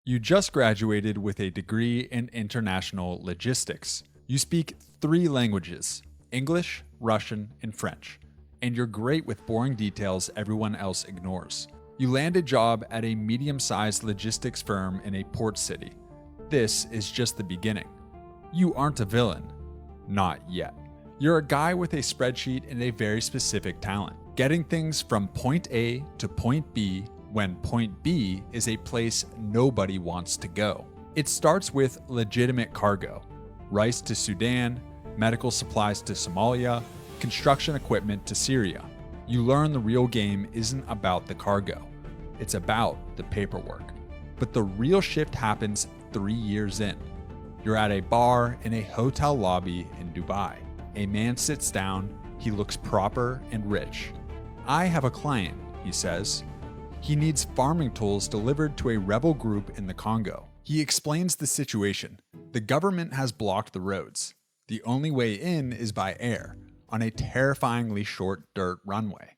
You just graduated with a degree in international logistics. You speak three languages: English, Russian, and French. And you're great with boring details everyone else ignores. You land a job at a medium-sized logistics firm in a port city. This is just the beginning. You aren't a villain. Not yet. You're a guy with a spreadsheet and a very specific talent. Getting things from point A to point B when point B is a place nobody wants to go. It starts with legitimate cargo: rice to Sudan, medical supplies to Somalia, construction equipment to Syria. You learn the real game isn't about the cargo. It's about the paperwork. But the real shift happens 3 years in. You're at a bar in a hotel lobby in Dubai. A man sits down. He looks proper and rich. "I have a client," he says. He needs farming tools delivered to a rebel group in the Congo. He explains the situation. The government has blocked the roads. The only way in is by air, on a terrifyingly short dirt runway.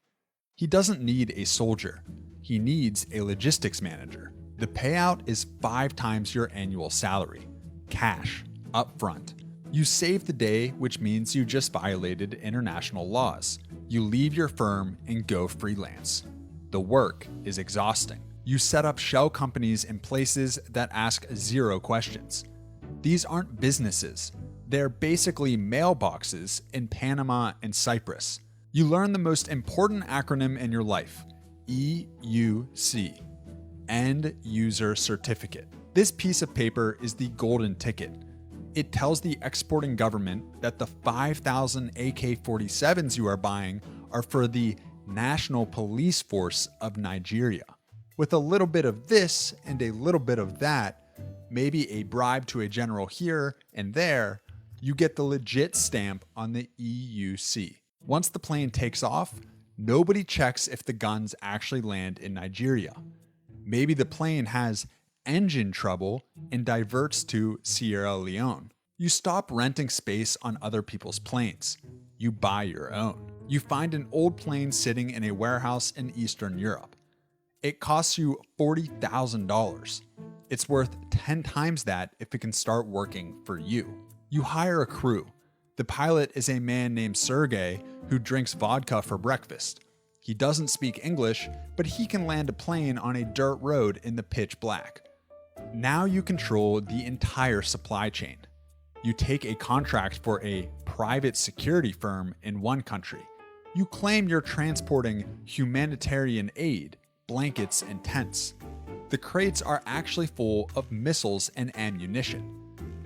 He doesn't need a soldier. He needs a logistics manager. The payout is 5 times your annual salary. Cash, up front. You save the day, which means you just violated international laws. You leave your firm and go freelance. The work is exhausting. You set up shell companies in places that ask 0 questions. These aren't businesses. They're basically mailboxes in Panama and Cyprus. You learn the most important acronym in your life: EUC, End User Certificate. This piece of paper is the golden ticket. It tells the exporting government that the 5,000 AK-47s you are buying are for the National Police Force of Nigeria. With a little bit of this and a little bit of that, maybe a bribe to a general here and there, you get the legit stamp on the EUC. Once the plane takes off, nobody checks if the guns actually land in Nigeria. Maybe the plane has engine trouble and diverts to Sierra Leone. You stop renting space on other people's planes. You buy your own. You find an old plane sitting in a warehouse in Eastern Europe. It costs you $40,000. It's worth 10 times that if it can start working for you. You hire a crew. The pilot is a man named Sergey who drinks vodka for breakfast. He doesn't speak English, but he can land a plane on a dirt road in the pitch black. Now you control the entire supply chain. You take a contract for a private security firm in one country. You claim you're transporting humanitarian aid, blankets, and tents. The crates are actually full of missiles and ammunition.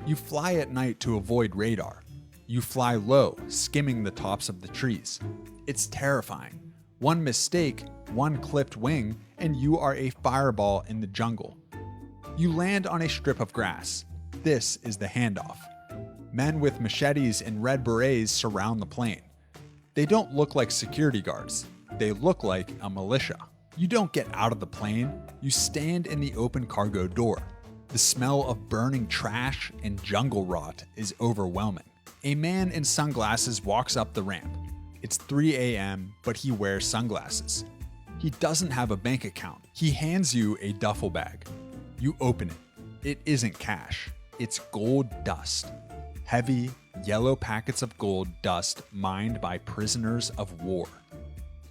You fly at night to avoid radar. You fly low, skimming the tops of the trees. It's terrifying. One mistake, one clipped wing, and you are a fireball in the jungle. You land on a strip of grass. This is the handoff. Men with machetes and red berets surround the plane. They don't look like security guards. They look like a militia. You don't get out of the plane. You stand in the open cargo door. The smell of burning trash and jungle rot is overwhelming. A man in sunglasses walks up the ramp. It's 3 a.m., but he wears sunglasses. He doesn't have a bank account. He hands you a duffel bag. You open it. It isn't cash. It's gold dust. Heavy, yellow packets of gold dust mined by prisoners of war.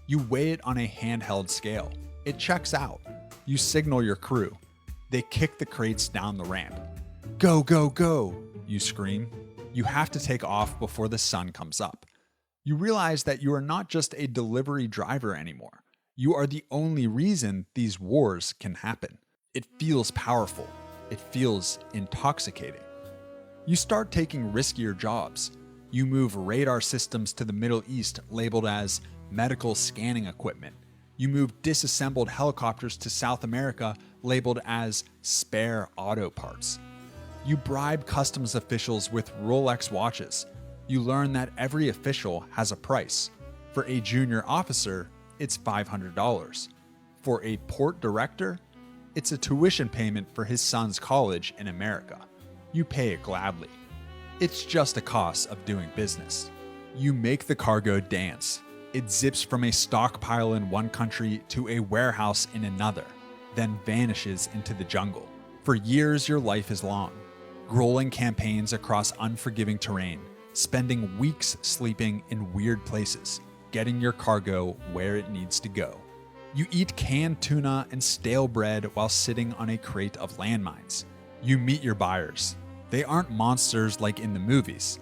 You weigh it on a handheld scale. It checks out. You signal your crew. They kick the crates down the ramp. "Go, go, go," you scream. You have to take off before the sun comes up. You realize that you are not just a delivery driver anymore. You are the only reason these wars can happen. It feels powerful. It feels intoxicating. You start taking riskier jobs. You move radar systems to the Middle East labeled as medical scanning equipment. You move disassembled helicopters to South America labeled as spare auto parts. You bribe customs officials with Rolex watches. You learn that every official has a price. For a junior officer, it's $500. For a port director, it's a tuition payment for his son's college in America. You pay it gladly. It's just a cost of doing business. You make the cargo dance. It zips from a stockpile in one country to a warehouse in another, then vanishes into the jungle. For years, your life is long, rolling campaigns across unforgiving terrain, spending weeks sleeping in weird places, getting your cargo where it needs to go. You eat canned tuna and stale bread while sitting on a crate of landmines. You meet your buyers. They aren't monsters like in the movies.